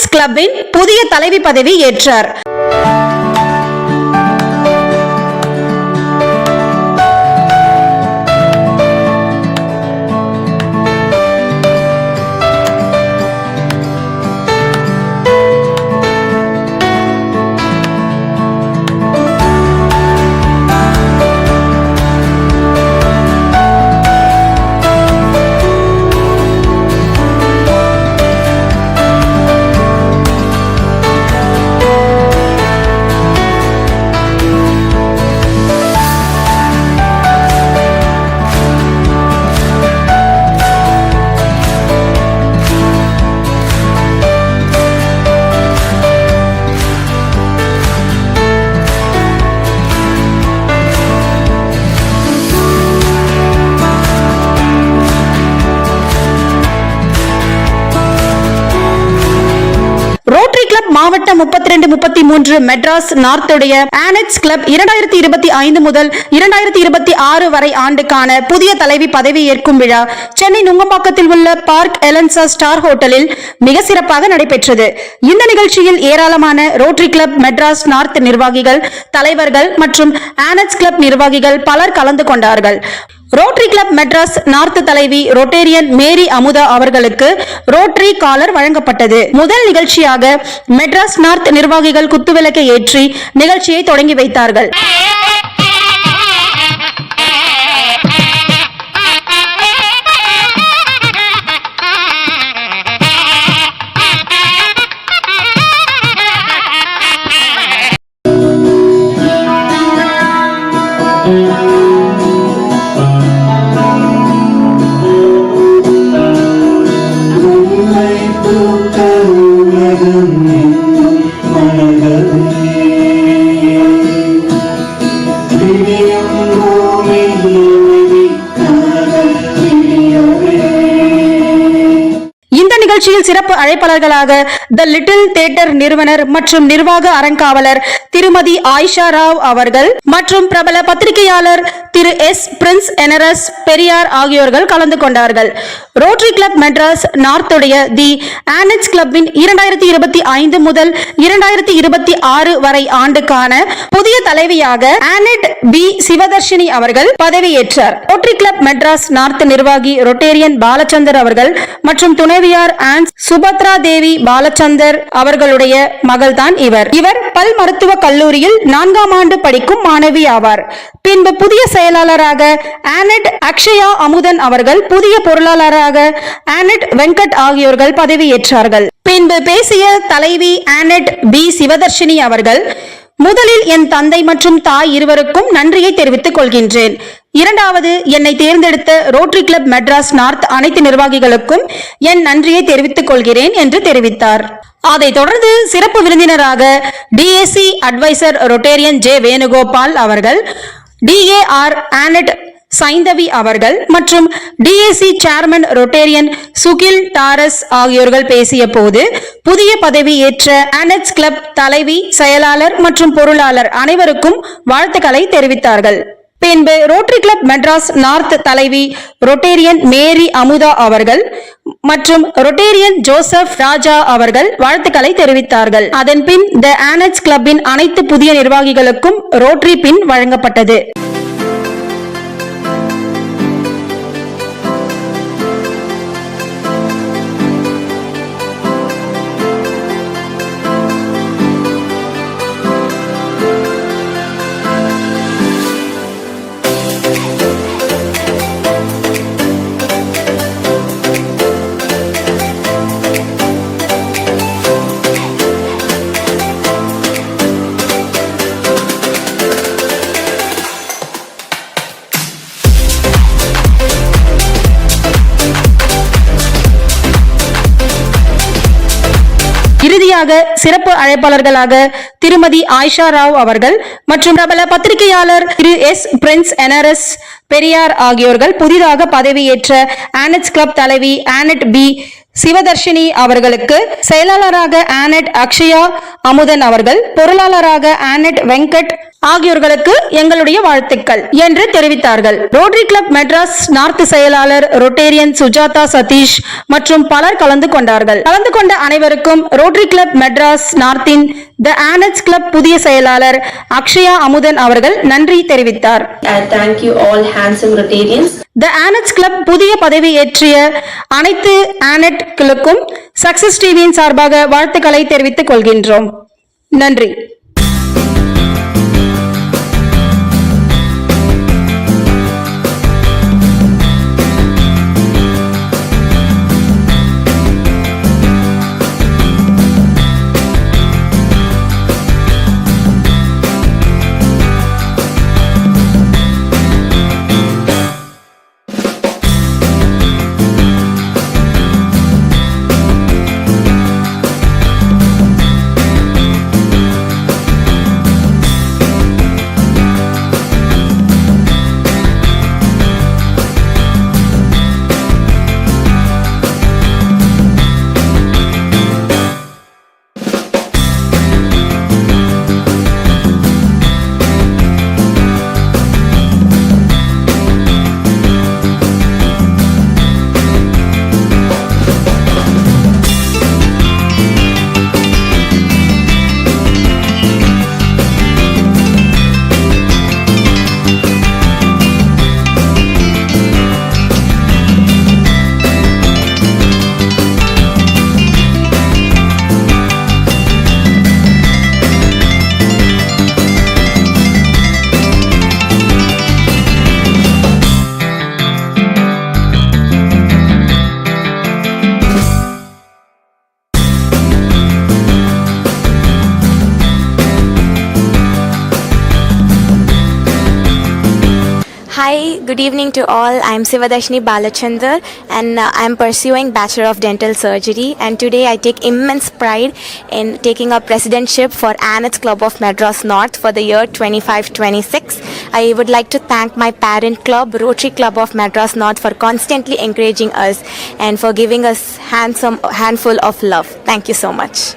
ஆனெட்ஸ் கிளப்பின் புதிய தலைவி பதவி ஏற்றார். ரோட்டரி கிளப் மாவட்டம் 32-33 மெட்ராஸ் நார்த்துடைய ஆனெட்ஸ் கிளப் 2025 முதல் 2026 வரை ஆண்டுக்கான புதிய தலைவி பதவி ஏற்கும் விழா சென்னை நுங்கம்பாக்கத்தில் உள்ள பார்க் எலன்சா ஸ்டார் ஹோட்டலில் மிக சிறப்பாக நடைபெற்றது. இந்த நிகழ்ச்சியில் ஏராளமான ரோட்டரி கிளப் மெட்ராஸ் நார்த் நிர்வாகிகள், தலைவர்கள் மற்றும் ஆனெட்ஸ் கிளப் நிர்வாகிகள் பலர் கலந்து கொண்டார்கள். ரோட்டரி கிளப் மெட்ராஸ் நார்த் தலைவி ரொட்டேரியன் மேரி அமுதா அவர்களுக்கு ரோட்டரி காலர் வழங்கப்பட்டது. முதல் நிகழ்ச்சியாக மெட்ராஸ் நார்த் நிர்வாகிகள் குத்துவிளக்கை ஏற்றி நிகழ்ச்சியை தொடங்கி வைத்தார்கள். நிகழ்ச்சியில் சிறப்பு அழைப்பாளர்களாக தி லிட்டில் தியேட்டர் நிறுவனர் மற்றும் நிர்வாக அறங்காவலர் திருமதி ஆயிஷா ராவ் அவர்கள் மற்றும் பிரபல பத்திரிகையாளர் திரு எஸ் பிரின்ஸ் எனரஸ் பெரியார் ஆகியோர்கள் கலந்து கொண்டார்கள். ரோட்டரி கிளப் மெட்ராஸ் நார்த்துடைய தி ஆனெட்ஸ் கிளப்பின் 2025 முதல் 2026 வரை ஆண்டுக்கான புதிய தலைவியாக ஆனெட் பி சிவதர்ஷினி அவர்கள் பதவியேற்றார். ரோட்டரி கிளப் மெட்ராஸ் நார்த் நிர்வாகி ரொட்டேரியன் பாலச்சந்தர் அவர்கள் மற்றும் துணைவியார் சுபத்ரா தேவி பாலச்சந்தர் அவர்களுடைய மகள்தான் இவர். பல் மருத்துவ கல்லூரியில் 4ஆம் ஆண்டு படிக்கும் மாணவி ஆவார். பின்பு புதிய செயலாளராக ஆனெட் அக்ஷயா அமுதன் அவர்கள், புதிய பொருளாளராக ஆனெட் வெங்கட் ஆகியோர்கள் பதவியேற்றார்கள். பின்பு பேசிய தலைவி ஆனெட் பி சிவதர்ஷினி அவர்கள், முதலில் என் தந்தை மற்றும் தாய் இருவருக்கும் நன்றியை தெரிவித்துக் கொள்கின்றேன். இரண்டாவது, என்னை தேர்ந்தெடுத்த ரோட்டரி கிளப் மெட்ராஸ் நார்த் அனைத்து நிர்வாகிகளுக்கும் என் நன்றியை தெரிவித்துக் கொள்கிறேன் என்று தெரிவித்தார். அதைத் தொடர்ந்து சிறப்பு விருந்தினராக DAC advisor Rotarian J Venugopal அவர்கள், டிஏஆர் ஆனெட் சைந்தவி அவர்கள் மற்றும் டிஏசி சேர்மன் ரொட்டேரியன் சுகில் டாரஸ் ஆகியோர்கள் பேசிய போது, புதிய பதவி ஏற்ற ஆனெட்ஸ் கிளப் தலைவி, செயலாளர் மற்றும் பொருளாளர் அனைவருக்கும் வாழ்த்துக்களை தெரிவித்தார்கள். பின்பு ரோட்டரி கிளப் மெட்ராஸ் நார்த் தலைவி ரொட்டேரியன் மேரி அமுதா அவர்கள் மற்றும் ரொட்டேரியன் ஜோசப் ராஜா அவர்கள் வாழ்த்துக்களை தெரிவித்தார்கள். அதன் பின் தி ஆனெட்ஸ் கிளப்பின் அனைத்து புதிய நிர்வாகிகளுக்கும் ரோட்டரி பின் வழங்கப்பட்டது. இறுதியாக சிறப்பு அழைப்பாளர்களாக திருமதி ஆயிஷா ராவ் அவர்கள் மற்றும் பிரபல பத்திரிகையாளர் திரு எஸ் பிரின்ஸ் எனரஸ் பெரியார் ஆகியோர்கள் புதிதாக பதவியேற்ற ஆனெட்ஸ் கிளப் தலைவி ஆனெட் பி சிவதர்ஷினி அவர்களுக்கு, செயலாளராக ஆனட் அக்ஷயா அமுதன் அவர்கள், பொருளாளராக ஆனட் வெங்கட் ஆகியோர்களுக்கு எங்களுடைய வாழ்த்துக்கள் என்று தெரிவித்தார்கள். ரோட்டரி கிளப் மெட்ராஸ் நார்த் செயலாளர் ரொட்டேரியன் சுஜாதா சதீஷ் மற்றும் பலர் கலந்து கொண்டார்கள். கலந்து கொண்ட அனைவருக்கும் ரோட்டரி கிளப் மெட்ராஸ் நார்த்தின் தி ஆனட்ஸ் கிளப் புதிய செயலாளர் அக்ஷயா அமுதன் அவர்கள் நன்றி தெரிவித்தார். Thank you all handsome Rotarians. The Annets club புதிய பதவி ஏற்றிய அனைத்து ஆனட்களுக்கும் சக்சஸ் டிவியின் சார்பாக வாழ்த்துக்களை தெரிவித்துக் கொள்கின்றோம். நன்றி. Hi, good evening to all. I'm Sivadashini Balachandar and I'm pursuing Bachelor of Dental Surgery, and today I take immense pride in taking up presidentship for Annett's Club of Madras North for the year 25-26. I would like to thank my parent club, Rotary Club of Madras North, for constantly encouraging us and for giving us handful of love. Thank you so much.